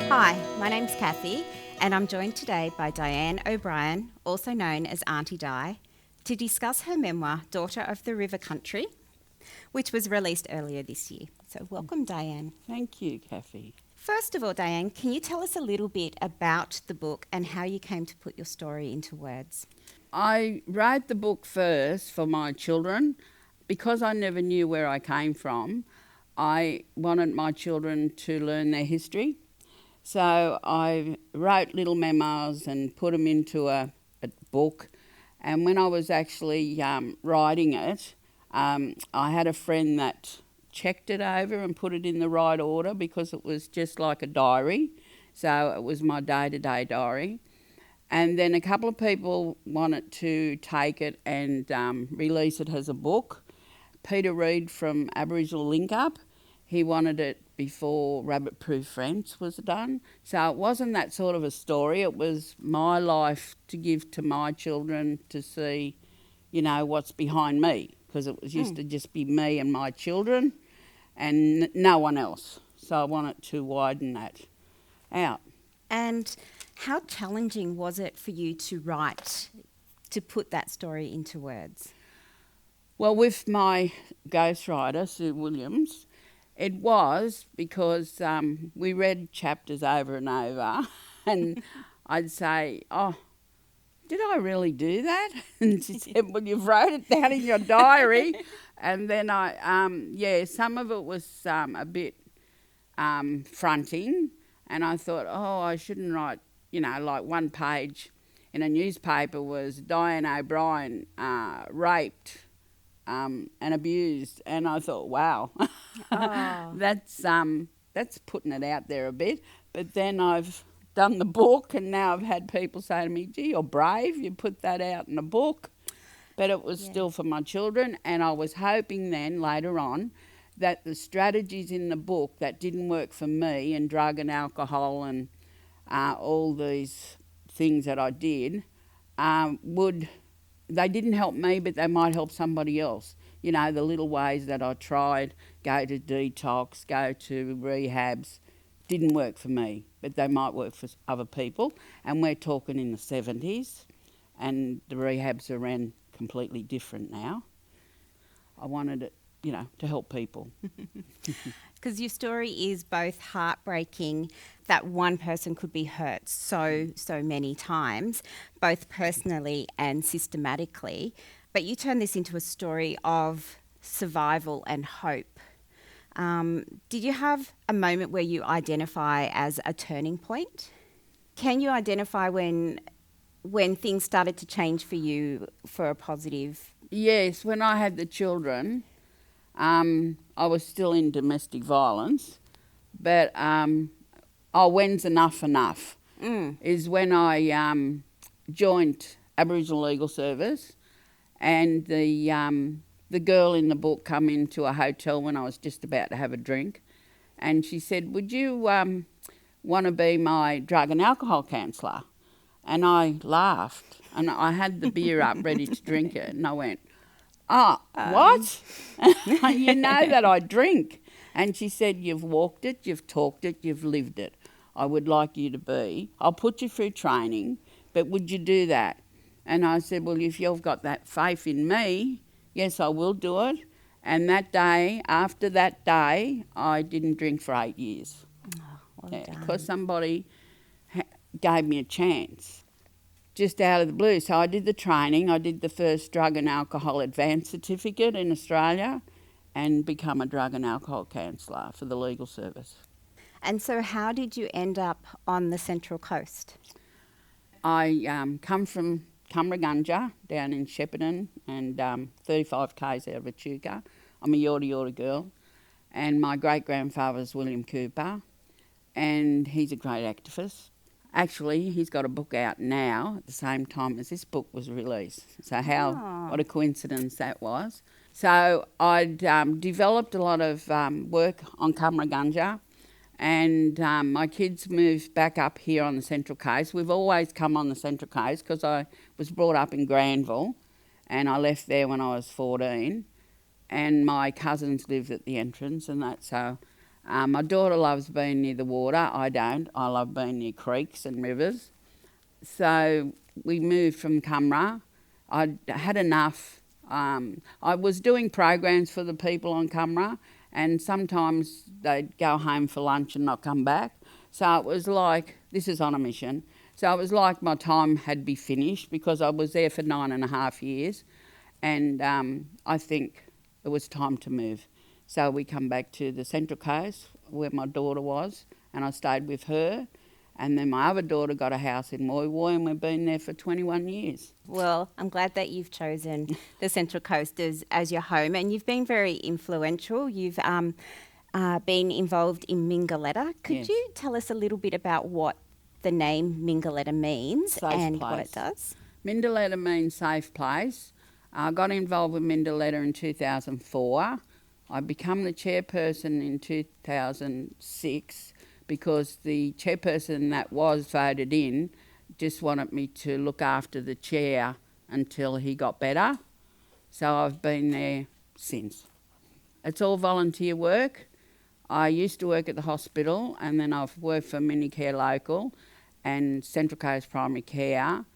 Hi, my name's Kathy, and I'm joined today by Dianne O'Brien, also known as Aunty Di, to discuss her memoir, Daughter of the River Country, which was released earlier this year. So welcome, Dianne. Thank you, Kathy. First of all, Dianne, can you tell us a little bit about the book and how you came to put your story into words? I wrote the book first for my children. Because I never knew where I came from, I wanted my children to learn their history. So I wrote little memoirs and put them into a book. And when I was actually writing it, I had a friend that checked it over and put it in the right order because it was just like a diary. So it was my day-to-day diary. And then a couple of people wanted to take it and release it as a book. Peter Reid from Aboriginal Link Up, he wanted it before Rabbit Proof Fence was done. So it wasn't that sort of a story. It was my life to give to my children to see, what's behind me. Because it was used to just be me and my children and no one else. So I wanted to widen that out. And how challenging was it for you to write, to put that story into words? Well, with my ghostwriter, Sue Williams, it was because we read chapters over and over and I'd say, oh, did I really do that? And she said, well, you've wrote it down in your diary. And then some of it was a bit fronting. And I thought, oh, I shouldn't write, like one page in a newspaper was Dianne O'Brien raped and abused, and I thought, wow, that's putting it out there a bit. But then I've done the book, and now I've had people say to me, gee, you're brave, you put that out in a book. But it was still for my children, and I was hoping then later on that the strategies in the book that didn't work for me, and drug and alcohol and all these things that I did, they didn't help me, but they might help somebody else. The little ways that I tried, go to detox, go to rehabs, didn't work for me, but they might work for other people. And we're talking in the 70s, and the rehabs are ran completely different now. I wanted it, to help people. Because your story is both heartbreaking that one person could be hurt so many times, both personally and systematically, but you turn this into a story of survival and hope. Did you have a moment where you identify as a turning point? Can you identify when things started to change for you for a positive? Yes, when I had the children, I was still in domestic violence, but when's enough is when I joined Aboriginal Legal Service, and the girl in the book come into a hotel when I was just about to have a drink, and she said, would you want to be my drug and alcohol counsellor? And I laughed, and I had the beer up ready to drink it, and I went, oh, what? You know that I drink. And she said, you've walked it, you've talked it, you've lived it. I would like you to be. I'll put you through training, but would you do that? And I said, well, if you've got that faith in me, yes, I will do it. And that day, after that day, I didn't drink for 8 years. Oh, well done. Because somebody gave me a chance. Just out of the blue. So I did the training. I did the first drug and alcohol advanced certificate in Australia and become a drug and alcohol counsellor for the legal service. And so how did you end up on the Central Coast? I come from Cumbragunja down in Shepparton and 35 k's out of Echuca. I'm a Yorta Yorta girl, and my great-grandfather was William Cooper, and he's a great activist. Actually, he's got a book out now at the same time as this book was released. So what a coincidence that was. So I'd developed a lot of work on Cumbragunja, and my kids moved back up here on the Central Coast. We've always come on the Central Coast because I was brought up in Granville, and I left there when I was 14, and my cousins lived at the entrance, and that's so My daughter loves being near the water. I don't. I love being near creeks and rivers. So we moved from Cumra. I had enough. I was doing programs for the people on Cumra, and sometimes they'd go home for lunch and not come back. So it was like, this is on a mission. So it was like my time had be finished because I was there for 9.5 years, and I think it was time to move. So we come back to the Central Coast where my daughter was, and I stayed with her. And then my other daughter got a house in Woy Woy, and we've been there for 21 years. Well, I'm glad that you've chosen the Central Coast as your home, and you've been very influential. You've been involved in Mingaletta. Could Yes. you tell us a little bit about what the name Mingaletta means Safe and what place. it does? Mingaletta means safe place. I got involved with Mingaletta in 2004. I became the chairperson in 2006 because the chairperson that was voted in just wanted me to look after the chair until he got better. So I've been there since. It's all volunteer work. I used to work at the hospital, and then I've worked for Minicare Local and Central Coast Primary Care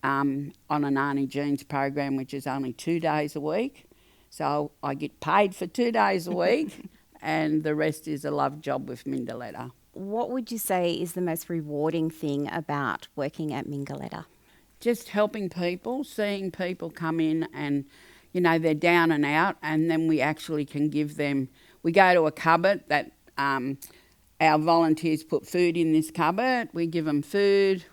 on an Aunty Jeans program, which is only 2 days a week. So I get paid for 2 days a week, and the rest is a love job with Mingaletta. What would you say is the most rewarding thing about working at Mingaletta? Just helping people, seeing people come in and, they're down and out, and then we actually can give them, we go to a cupboard that our volunteers put food in this cupboard. We give them food.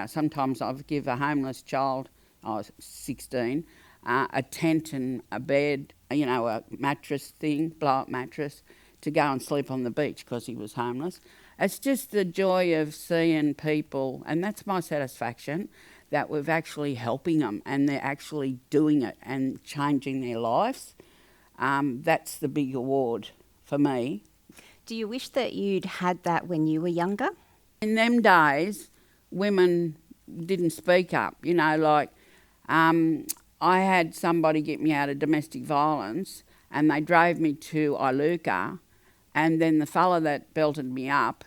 Sometimes I give a homeless child, I was 16, a tent and a bed, a mattress thing, blow-up mattress, to go and sleep on the beach because he was homeless. It's just the joy of seeing people, and that's my satisfaction, that we're actually helping them and they're actually doing it and changing their lives. That's the big award for me. Do you wish that you'd had that when you were younger? In them days, women didn't speak up. I had somebody get me out of domestic violence, and they drove me to Iluka, and then the fella that belted me up,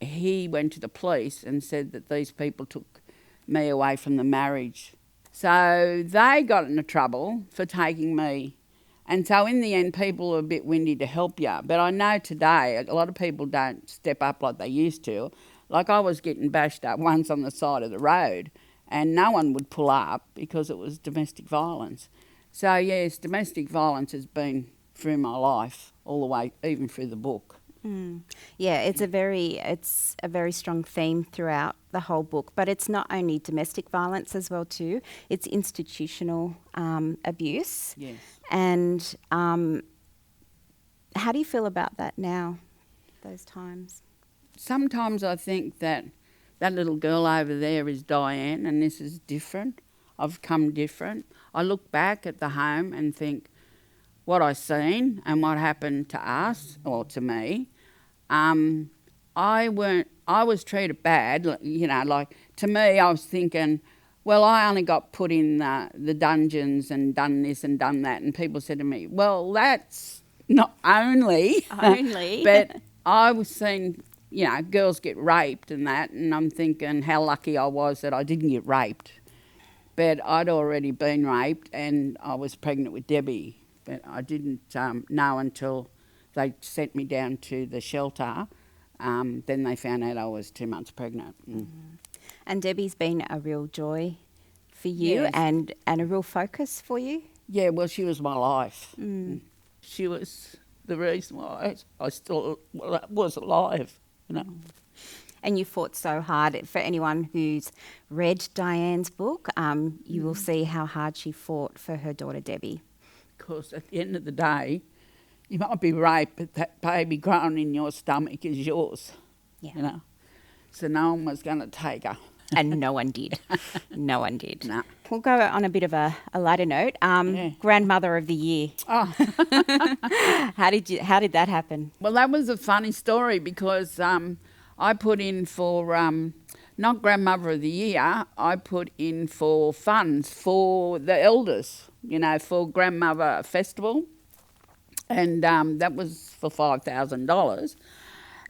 he went to the police and said that these people took me away from the marriage. So they got into trouble for taking me. And so in the end, people were a bit windy to help you. But I know today a lot of people don't step up like they used to. Like I was getting bashed up once on the side of the road, and no one would pull up because it was domestic violence. So yes, domestic violence has been through my life all the way, even through the book. Yeah, it's a very strong theme throughout the whole book. But it's not only domestic violence as well too. It's institutional abuse. Yes. And how do you feel about that now? Those times. Sometimes I think that little girl over there is Dianne, and this is different. I've come different. I look back at the home and think what I seen and what happened to us or to me. I was treated bad, to me I was thinking, well, I only got put in the dungeons and done this and done that, and people said to me, well, that's not only. But I was seeing, girls get raped and that, and I'm thinking how lucky I was that I didn't get raped. But I'd already been raped, and I was pregnant with Debbie, but I didn't know until they sent me down to the shelter. Then they found out I was 2 months pregnant. And Debbie's been a real joy for you. Yes. and a real focus for you. Yeah, well, she was my life. She was the reason why I still was alive, And you fought so hard. For anyone who's read Dianne's book, you will see how hard she fought for her daughter Debbie. Because at the end of the day, you might be raped, but that baby growing in your stomach is yours, Yeah. So no one was going to take her. And no one did. No one did. No. We'll go on a bit of a lighter note. Grandmother of the Year. Oh. How did that happen? Well, that was a funny story because I put in for, not Grandmother of the Year, I put in for funds for the elders, for Grandmother Festival. And that was for $5,000.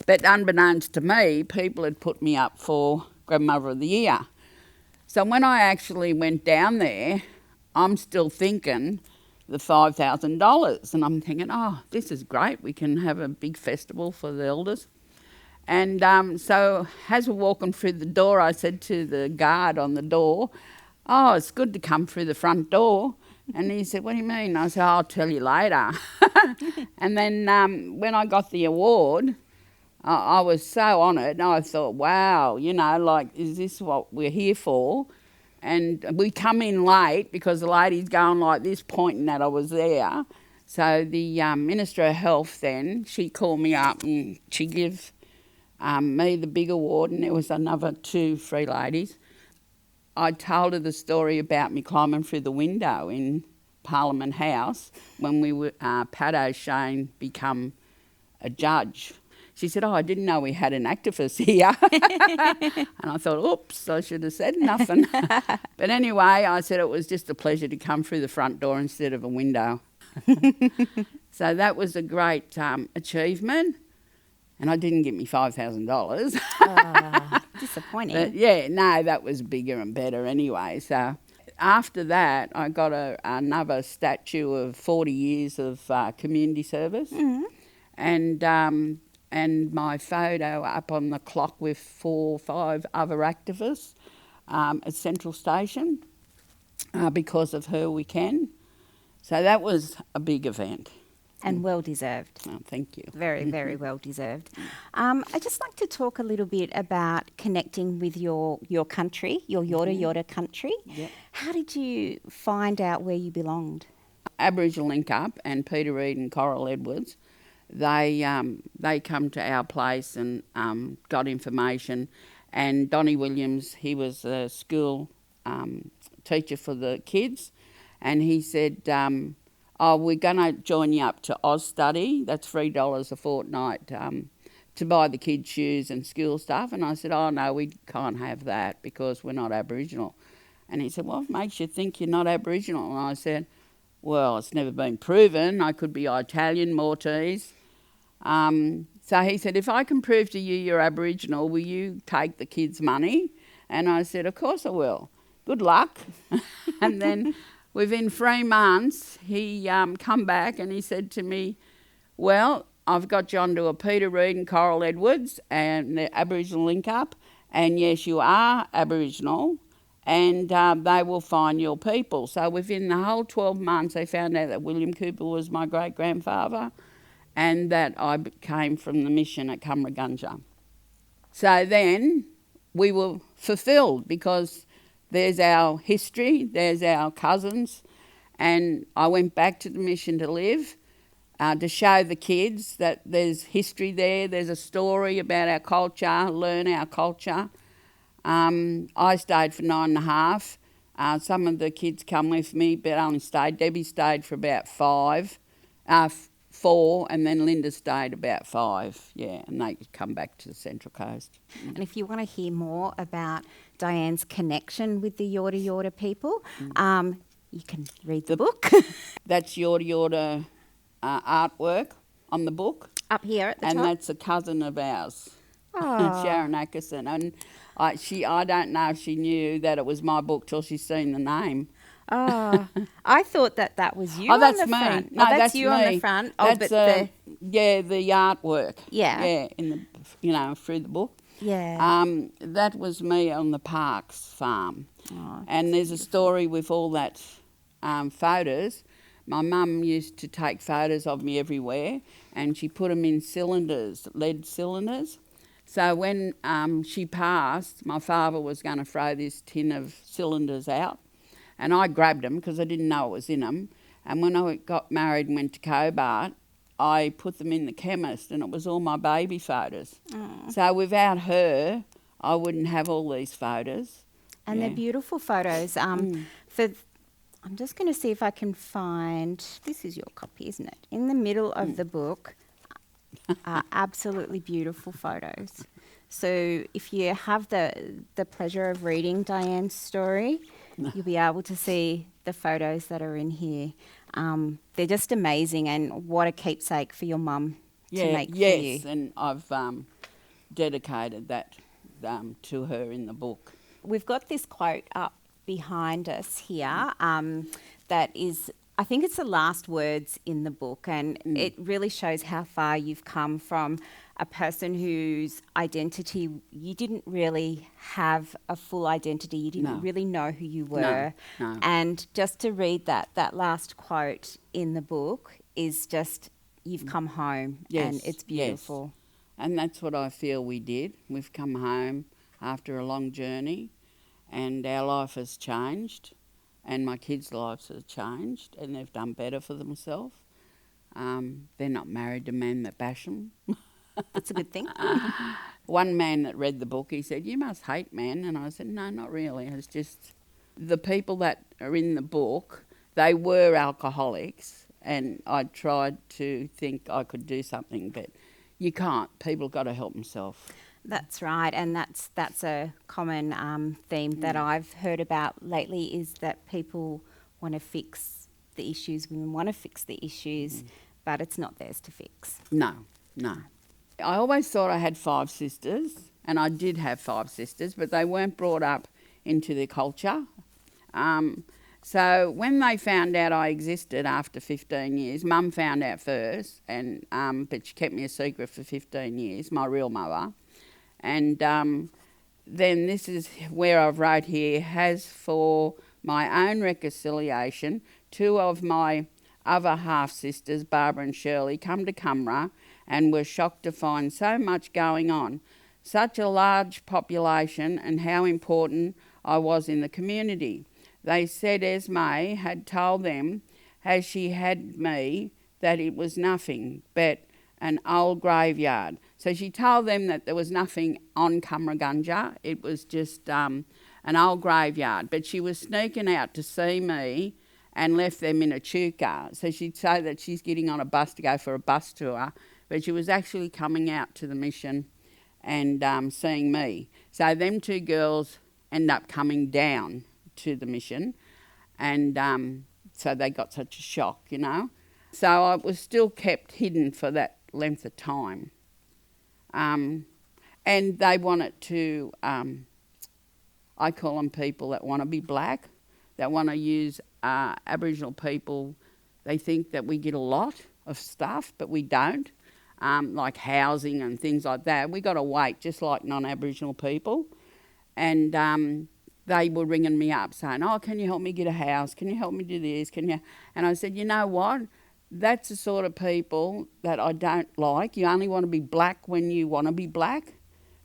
But unbeknownst to me, people had put me up for Grandmother of the Year. So when I actually went down there, I'm still thinking the $5,000. And I'm thinking, oh, this is great. We can have a big festival for the elders. And so as we're walking through the door, I said to the guard on the door, oh, it's good to come through the front door. And he said, what do you mean? I said, I'll tell you later. And then when I got the award, I was so honoured. I thought, wow, you know, like, is this what we're here for? And we come in late because the lady's going like this, pointing that I was there. So the Minister of Health then, she called me up and she gave me the big award, and there was another 2 free ladies. I told her the story about me climbing through the window in Parliament House when we were Pat O'Shane become a judge. She said, oh, I didn't know we had an activist here. And I thought, oops, I should have said nothing. But anyway, I said it was just a pleasure to come through the front door instead of a window. So that was a great achievement. And I didn't get me $5,000. Disappointing. But yeah, no, that was bigger and better anyway. So after that, I got another statue of 40 years of community service. Mm-hmm. And my photo up on the clock with 4 or 5 other activists at Central Station. Because of her, we can. So that was a big event. And well deserved. Oh, thank you. Very, very well deserved. I'd just like to talk a little bit about connecting with your country, your Yorta Yorta country. Yep. How did you find out where you belonged? Aboriginal Link Up and Peter Reid and Coral Edwards, they come to our place and got information. And Donnie Williams, he was a school teacher for the kids, and he said, oh, we're going to join you up to Oz Study. That's $3 a fortnight to buy the kids shoes and school stuff. And I said, oh, no, we can't have that because we're not Aboriginal. And he said, well, what makes you think you're not Aboriginal? And I said, well, it's never been proven. I could be Italian, Maltese. So he said, if I can prove to you you're Aboriginal, will you take the kids' money? And I said, of course I will. Good luck. And then within 3 months, he come back and he said to me, well, I've got you onto a Peter Reid and Coral Edwards and the Aboriginal Link Up, and yes, you are Aboriginal, and they will find your people. So within the whole 12 months, they found out that William Cooper was my great-grandfather and that I came from the mission at Cumragunja. So then we were fulfilled because there's our history, there's our cousins, and I went back to the mission to live, to show the kids that there's history there, there's a story about our culture, learn our culture. I stayed for 9.5. Some of the kids come with me, but only stayed. Debbie stayed for about 4, and then Linda stayed about 5, yeah, and they come back to the Central Coast. And if you want to hear more about Dianne's connection with the Yorta Yorta people, you can read the book. That's Yorta Yorta artwork on the book. Up here at the top. And that's a cousin of ours, Oh. Sharon Atkinson. And I don't know if she knew that it was my book till she's seen the name. Oh, I thought that was you. Oh, that's on the me. front. No, that's that's you me. on the front. Oh, That's but the artwork. Yeah. in the through the book. yeah. That was me on the Parks farm. Oh, And there's a story with all that photos. My mum used to take photos of me everywhere, and she put them in cylinders, lead cylinders. So when she passed, my father was going to throw this tin of cylinders out, and I grabbed them because I didn't know it was in them. And when I got married and went to Cobart, I put them in the chemist, and it was all my baby photos. Oh. So without her, I wouldn't have all these photos. And Yeah. they're beautiful photos. I'm just going to see if I can find, this is your copy, isn't it? In the middle of the book are absolutely beautiful photos. So if you have the pleasure of reading Dianne's story, you'll be able to see the photos that are in here. they're just amazing, and what a keepsake for your mum to make for you. Yes, and I've dedicated that to her in the book. We've got this quote up behind us here that is, I think it's the last words in the book, and it really shows how far you've come from a person whose identity, you didn't really have a full identity, you didn't really know who you were. No. And just to read that last quote in the book is just, you've come home, and it's beautiful. Yes. And that's what I feel we did. We've come home after a long journey, and our life has changed, and my kids' lives have changed, and they've done better for themselves. They're not married to men that bash them. That's a good thing. One man that read the book, he said, "You must hate men." And I said, "No, not really. It's just the people that are in the book, they were alcoholics, and I tried to think I could do something, but you can't. People got to help themselves." That's right, and that's a common theme that I've heard about lately, is that people want to fix the issues, women want to fix the issues, but it's not theirs to fix. No. I always thought I had 5 sisters, and I did have 5 sisters, but they weren't brought up into the culture. So when they found out I existed after 15 years, Mum found out first, and but she kept me a secret for 15 years, my real mother. And then this is where I've wrote here, has for my own reconciliation, 2 of my other half-sisters, Barbara and Shirley, come to Cumra and were shocked to find so much going on, such a large population, and how important I was in the community. They said Esme had told them, as she had me, that it was nothing but an old graveyard. So she told them that there was nothing on Cumragunja, it was just an old graveyard. But she was sneaking out to see me and left them in a Echuca. So she'd say that she's getting on a bus to go for a bus tour, but she was actually coming out to the mission and seeing me. So them 2 girls end up coming down to the mission, and so they got such a shock, you know. So I was still kept hidden for that length of time. And they wanted to, I call them people that want to be black, that want to use Aboriginal people. They think that we get a lot of stuff, but we don't, like housing and things like that. We got to wait, just like non-Aboriginal people. And they were ringing me up saying, "Oh, can you help me get a house? Can you help me do this? Can you?" And I said, "You know what? That's the sort of people that I don't like. You only want to be black when you want to be black.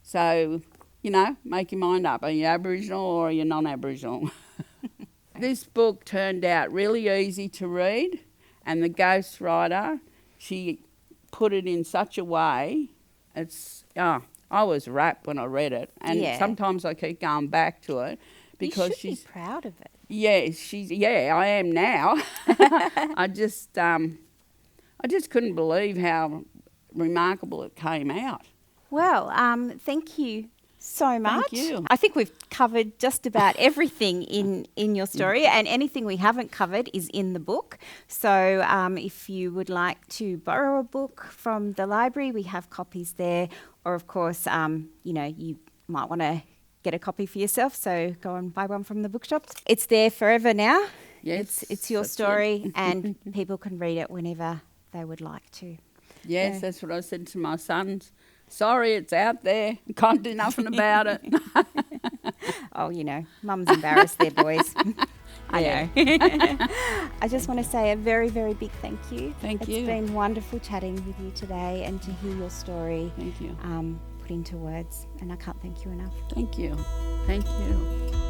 So, you know, make your mind up. Are you Aboriginal or are you non-Aboriginal?" This book turned out really easy to read, and the ghostwriter, she put it in such a way, I was rapt when I read it, and sometimes I keep going back to it because she's be proud of it. Yeah, I am now. I just couldn't believe how remarkable it came out. Well, thank you so much. Thank you. I think we've covered just about everything in your story, and anything we haven't covered is in the book. So if you would like to borrow a book from the library, we have copies there. Or, of course, you might want to get a copy for yourself, so go and buy one from the bookshops. It's there forever now. Yes. It's your story, and people can read it whenever they would like to. Yes, that's what I said to my sons. Sorry, it's out there. Can't do nothing about it. Oh, Mum's embarrassed there, boys. I know. I just want to say a very, very big thank you. Thank you. It's been wonderful chatting with you today and to hear your story. Thank you. Put into words, and I can't thank you enough. Thank you. Thank you.